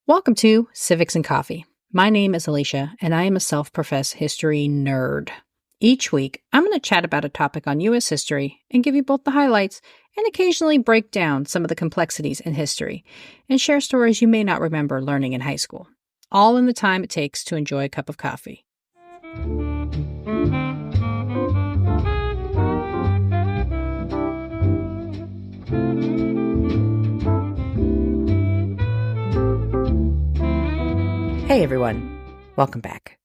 Welcome to Civics and Coffee. My name is Alicia, and I am a self-professed history nerd. Each week, I'm going to chat about a topic on U.S. history and give you both the highlights and occasionally break down some of the complexities in history and share stories you may not remember learning in high school, all in the time it takes to enjoy a cup of coffee. Hey everyone, welcome back.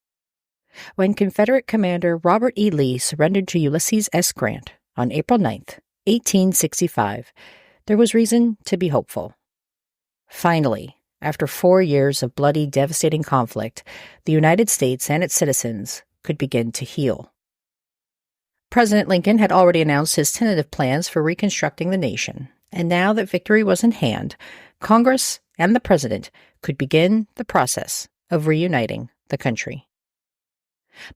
When Confederate Commander Robert E. Lee surrendered to Ulysses S. Grant on April 9th, 1865, there was reason to be hopeful. Finally, after 4 years of bloody, devastating conflict, the United States and its citizens could begin to heal. President Lincoln had already announced his tentative plans for reconstructing the nation, and now that victory was in hand, Congress and the President could begin the process of reuniting the country.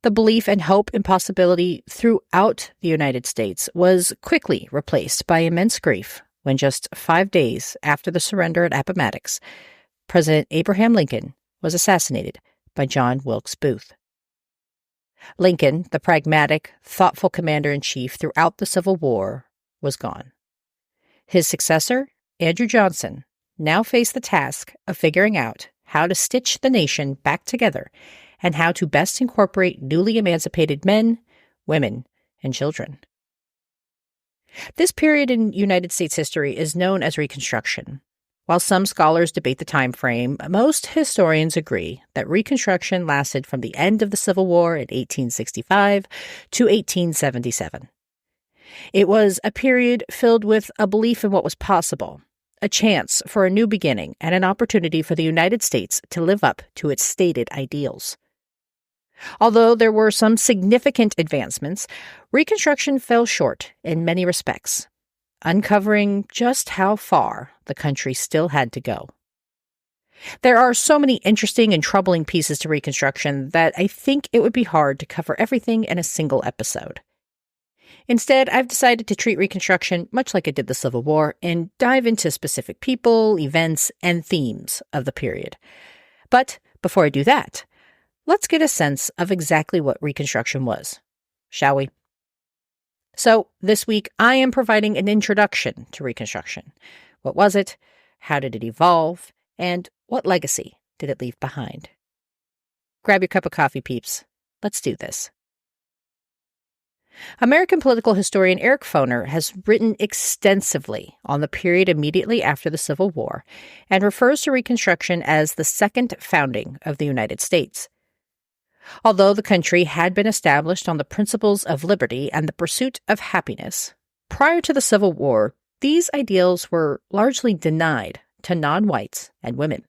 The belief and hope in possibility throughout the United States was quickly replaced by immense grief when just 5 days after the surrender at Appomattox, President Abraham Lincoln was assassinated by John Wilkes Booth. Lincoln, the pragmatic, thoughtful commander-in-chief throughout the Civil War, was gone. His successor, Andrew Johnson, now faced the task of figuring out how to stitch the nation back together and how to best incorporate newly emancipated men, women, and children. This period in United States history is known as Reconstruction. While some scholars debate the time frame, most historians agree that Reconstruction lasted from the end of the Civil War in 1865 to 1877. It was a period filled with a belief in what was possible, a chance for a new beginning, and an opportunity for the United States to live up to its stated ideals. Although there were some significant advancements, Reconstruction fell short in many respects, uncovering just how far the country still had to go. There are so many interesting and troubling pieces to Reconstruction that I think it would be hard to cover everything in a single episode. Instead, I've decided to treat Reconstruction much like I did the Civil War and dive into specific people, events, and themes of the period. But before I do that, let's get a sense of exactly what Reconstruction was, shall we? So, this week, I am providing an introduction to Reconstruction. What was it? How did it evolve? And what legacy did it leave behind? Grab your cup of coffee, peeps. Let's do this. American political historian Eric Foner has written extensively on the period immediately after the Civil War and refers to Reconstruction as the second founding of the United States. Although the country had been established on the principles of liberty and the pursuit of happiness, prior to the Civil War, these ideals were largely denied to non-whites and women.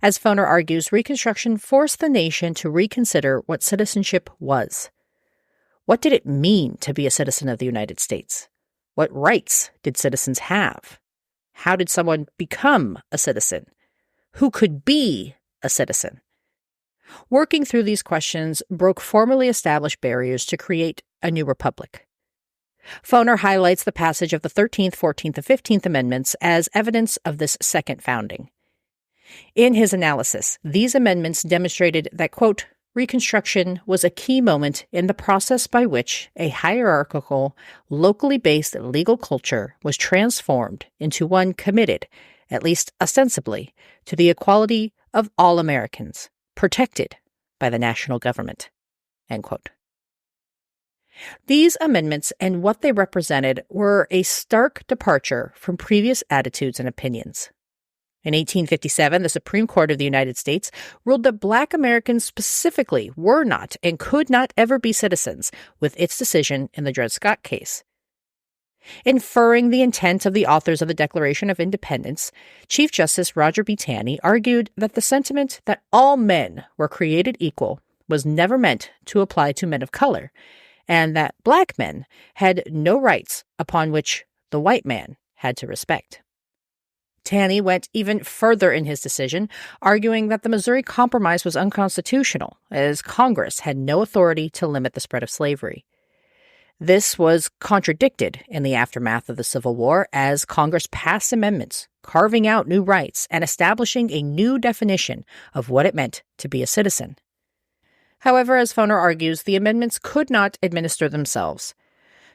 As Foner argues, Reconstruction forced the nation to reconsider what citizenship was. What did it mean to be a citizen of the United States? What rights did citizens have? How did someone become a citizen? Who could be a citizen? Working through these questions broke formerly established barriers to create a new republic. Foner highlights the passage of the 13th, 14th, and 15th Amendments as evidence of this second founding. In his analysis, these amendments demonstrated that, quote, Reconstruction was a key moment in the process by which a hierarchical, locally based legal culture was transformed into one committed, at least ostensibly, to the equality of all Americans, protected by the national government. End quote. These amendments and what they represented were a stark departure from previous attitudes and opinions. In 1857, the Supreme Court of the United States ruled that Black Americans specifically were not and could not ever be citizens with its decision in the Dred Scott case. Inferring the intent of the authors of the Declaration of Independence, Chief Justice Roger B. Taney argued that the sentiment that all men were created equal was never meant to apply to men of color, and that Black men had no rights upon which the white man had to respect. Taney went even further in his decision, arguing that the Missouri Compromise was unconstitutional, as Congress had no authority to limit the spread of slavery. This was contradicted in the aftermath of the Civil War as Congress passed amendments carving out new rights and establishing a new definition of what it meant to be a citizen. However, as Foner argues, the amendments could not administer themselves.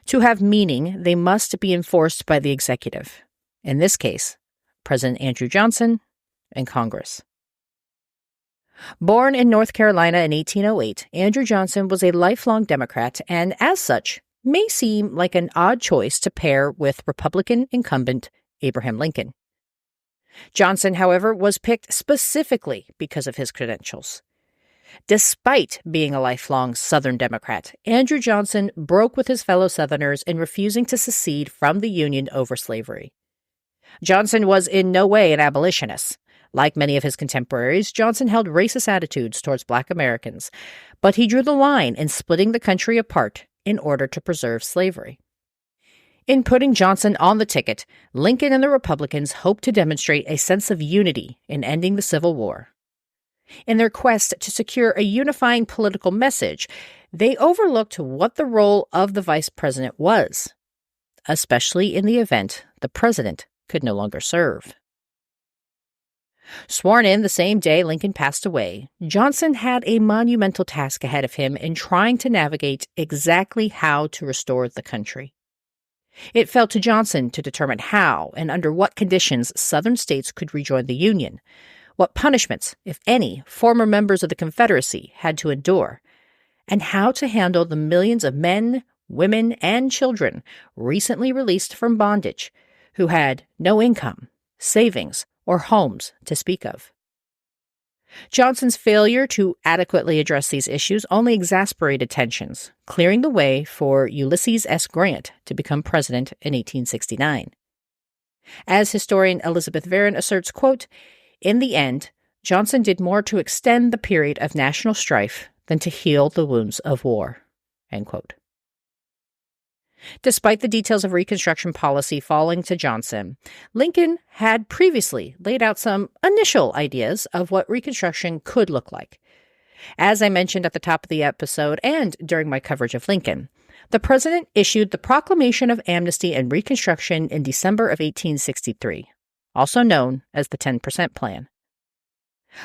To have meaning, they must be enforced by the executive. In this case, President Andrew Johnson and Congress. Born in North Carolina in 1808, Andrew Johnson was a lifelong Democrat and, as such, may seem like an odd choice to pair with Republican incumbent Abraham Lincoln. Johnson, however, was picked specifically because of his credentials. Despite being a lifelong Southern Democrat, Andrew Johnson broke with his fellow Southerners in refusing to secede from the Union over slavery. Johnson was in no way an abolitionist. Like many of his contemporaries, Johnson held racist attitudes towards Black Americans, but he drew the line in splitting the country apart in order to preserve slavery. In putting Johnson on the ticket, Lincoln and the Republicans hoped to demonstrate a sense of unity in ending the Civil War. In their quest to secure a unifying political message, they overlooked what the role of the vice president was, especially in the event the president could no longer serve. Sworn in the same day Lincoln passed away, Johnson had a monumental task ahead of him in trying to navigate exactly how to restore the country. It fell to Johnson to determine how and under what conditions Southern states could rejoin the Union, what punishments, if any, former members of the Confederacy had to endure, and how to handle the millions of men, women, and children recently released from bondage who had no income, savings, or homes to speak of. Johnson's failure to adequately address these issues only exasperated tensions, clearing the way for Ulysses S. Grant to become president in 1869. As historian Elizabeth Varon asserts, quote, "In the end, Johnson did more to extend the period of national strife than to heal the wounds of war." End quote. Despite the details of Reconstruction policy falling to Johnson, Lincoln had previously laid out some initial ideas of what Reconstruction could look like. As I mentioned at the top of the episode and during my coverage of Lincoln, the president issued the Proclamation of Amnesty and Reconstruction in December of 1863, also known as the 10% Plan.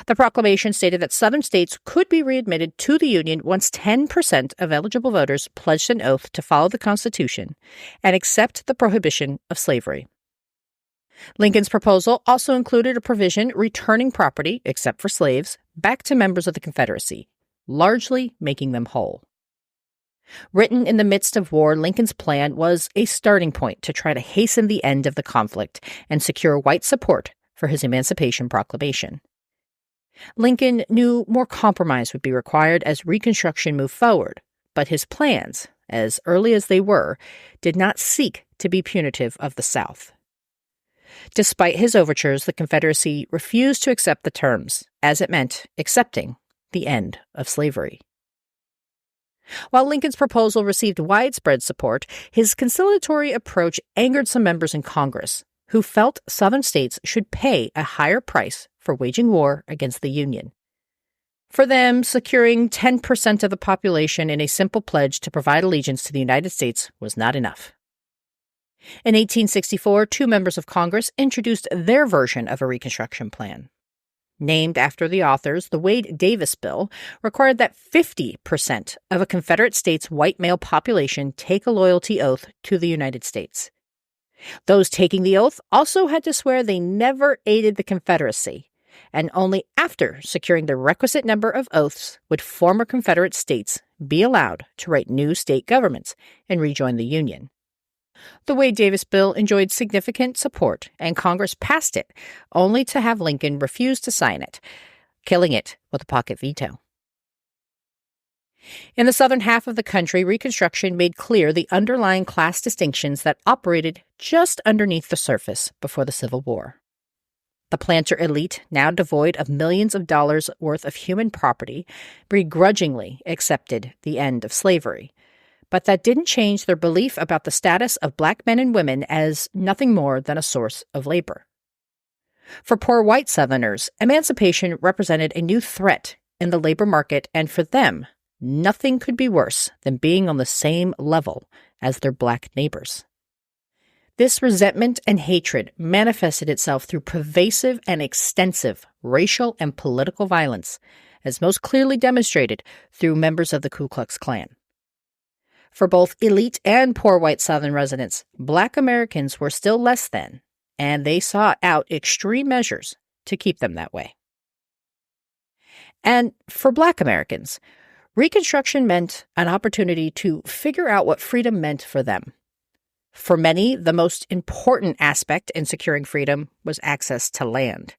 The proclamation stated that Southern states could be readmitted to the Union once 10% of eligible voters pledged an oath to follow the Constitution and accept the prohibition of slavery. Lincoln's proposal also included a provision returning property, except for slaves, back to members of the Confederacy, largely making them whole. Written in the midst of war, Lincoln's plan was a starting point to try to hasten the end of the conflict and secure white support for his Emancipation Proclamation. Lincoln knew more compromise would be required as Reconstruction moved forward, but his plans, as early as they were, did not seek to be punitive of the South. Despite his overtures, the Confederacy refused to accept the terms, as it meant accepting the end of slavery. While Lincoln's proposal received widespread support, his conciliatory approach angered some members in Congress, who felt Southern states should pay a higher price for waging war against the Union. For them, securing 10% of the population in a simple pledge to provide allegiance to the United States was not enough. In 1864, two members of Congress introduced their version of a Reconstruction plan. Named after the authors, the Wade-Davis bill required that 50% of a Confederate state's white male population take a loyalty oath to the United States. Those taking the oath also had to swear they never aided the Confederacy, and only after securing the requisite number of oaths would former Confederate states be allowed to write new state governments and rejoin the Union. The Wade-Davis bill enjoyed significant support, and Congress passed it, only to have Lincoln refuse to sign it, killing it with a pocket veto. In the southern half of the country, Reconstruction made clear the underlying class distinctions that operated just underneath the surface before the Civil War. The planter elite, now devoid of millions of dollars worth of human property, begrudgingly accepted the end of slavery. But that didn't change their belief about the status of Black men and women as nothing more than a source of labor. For poor white Southerners, emancipation represented a new threat in the labor market, and for them, nothing could be worse than being on the same level as their Black neighbors. This resentment and hatred manifested itself through pervasive and extensive racial and political violence, as most clearly demonstrated through members of the Ku Klux Klan. For both elite and poor white Southern residents, Black Americans were still less than, and they sought out extreme measures to keep them that way. And for Black Americans, Reconstruction meant an opportunity to figure out what freedom meant for them. For many, the most important aspect in securing freedom was access to land.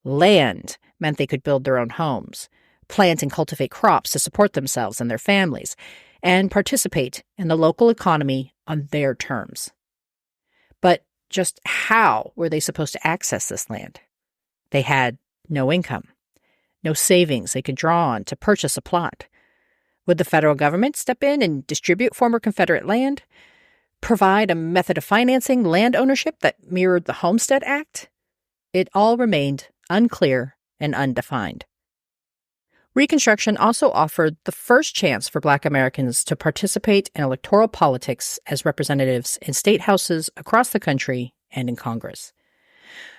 Land meant they could build their own homes, plant and cultivate crops to support themselves and their families, and participate in the local economy on their terms. But just how were they supposed to access this land? They had no income, no savings they could draw on to purchase a plot. Would the federal government step in and distribute former Confederate land? Provide a method of financing land ownership that mirrored the Homestead Act? It all remained unclear and undefined. Reconstruction also offered the first chance for Black Americans to participate in electoral politics as representatives in state houses across the country and in Congress.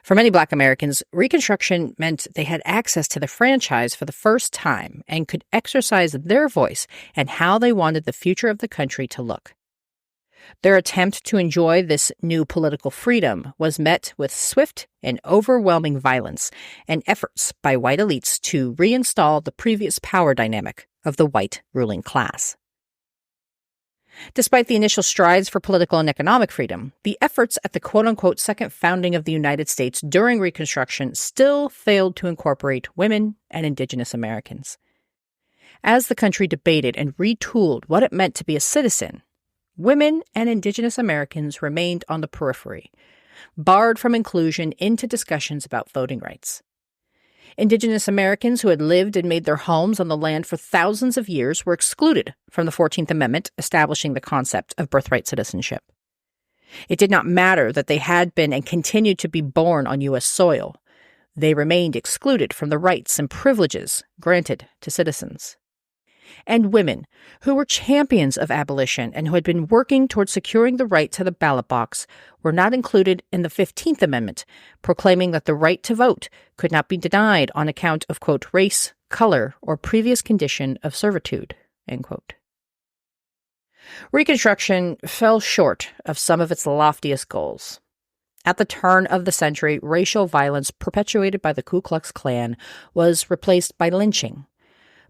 For many Black Americans, Reconstruction meant they had access to the franchise for the first time and could exercise their voice and how they wanted the future of the country to look. Their attempt to enjoy this new political freedom was met with swift and overwhelming violence and efforts by white elites to reinstall the previous power dynamic of the white ruling class. Despite the initial strides for political and economic freedom, the efforts at the quote-unquote second founding of the United States during Reconstruction still failed to incorporate women and Indigenous Americans. As the country debated and retooled what it meant to be a citizen, women and Indigenous Americans remained on the periphery, barred from inclusion into discussions about voting rights. Indigenous Americans who had lived and made their homes on the land for thousands of years were excluded from the 14th Amendment, establishing the concept of birthright citizenship. It did not matter that they had been and continued to be born on U.S. soil. They remained excluded from the rights and privileges granted to citizens. And women, who were champions of abolition and who had been working towards securing the right to the ballot box, were not included in the 15th Amendment, proclaiming that the right to vote could not be denied on account of, quote, race, color, or previous condition of servitude, end quote. Reconstruction fell short of some of its loftiest goals. At the turn of the century, racial violence perpetuated by the Ku Klux Klan was replaced by lynching.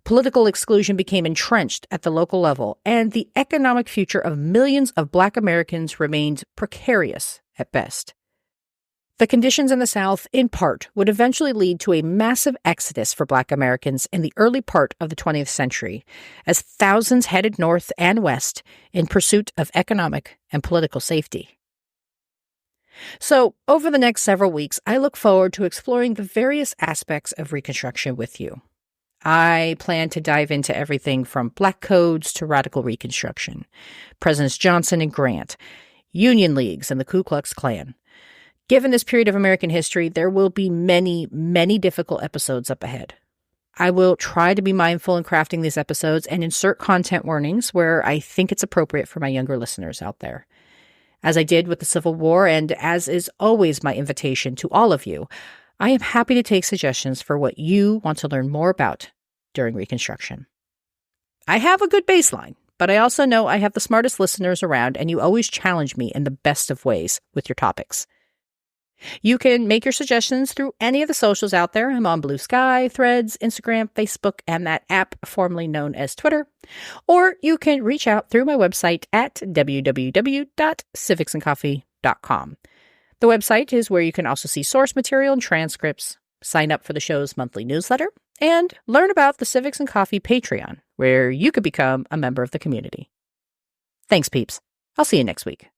Political exclusion became entrenched at the local level, and the economic future of millions of Black Americans remained precarious at best. The conditions in the South, in part, would eventually lead to a massive exodus for Black Americans in the early part of the 20th century, as thousands headed north and west in pursuit of economic and political safety. So, over the next several weeks, I look forward to exploring the various aspects of Reconstruction with you. I plan to dive into everything from Black codes to radical Reconstruction, Presidents Johnson and Grant, Union Leagues, and the Ku Klux Klan. Given this period of American history, there will be many, many difficult episodes up ahead. I will try to be mindful in crafting these episodes and insert content warnings where I think it's appropriate for my younger listeners out there. As I did with the Civil War, and as is always my invitation to all of you, I am happy to take suggestions for what you want to learn more about during Reconstruction. I have a good baseline, but I also know I have the smartest listeners around, and you always challenge me in the best of ways with your topics. You can make your suggestions through any of the socials out there. I'm on Blue Sky, Threads, Instagram, Facebook, and that app formerly known as Twitter. Or you can reach out through my website at www.civicsandcoffee.com. The website is where you can also see source material and transcripts, sign up for the show's monthly newsletter, and learn about the Civics and Coffee Patreon, where you could become a member of the community. Thanks, peeps. I'll see you next week.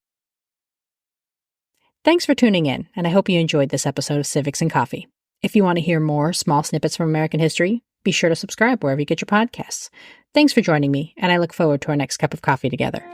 Thanks for tuning in, and I hope you enjoyed this episode of Civics and Coffee. If you want to hear more small snippets from American history, be sure to subscribe wherever you get your podcasts. Thanks for joining me, and I look forward to our next cup of coffee together.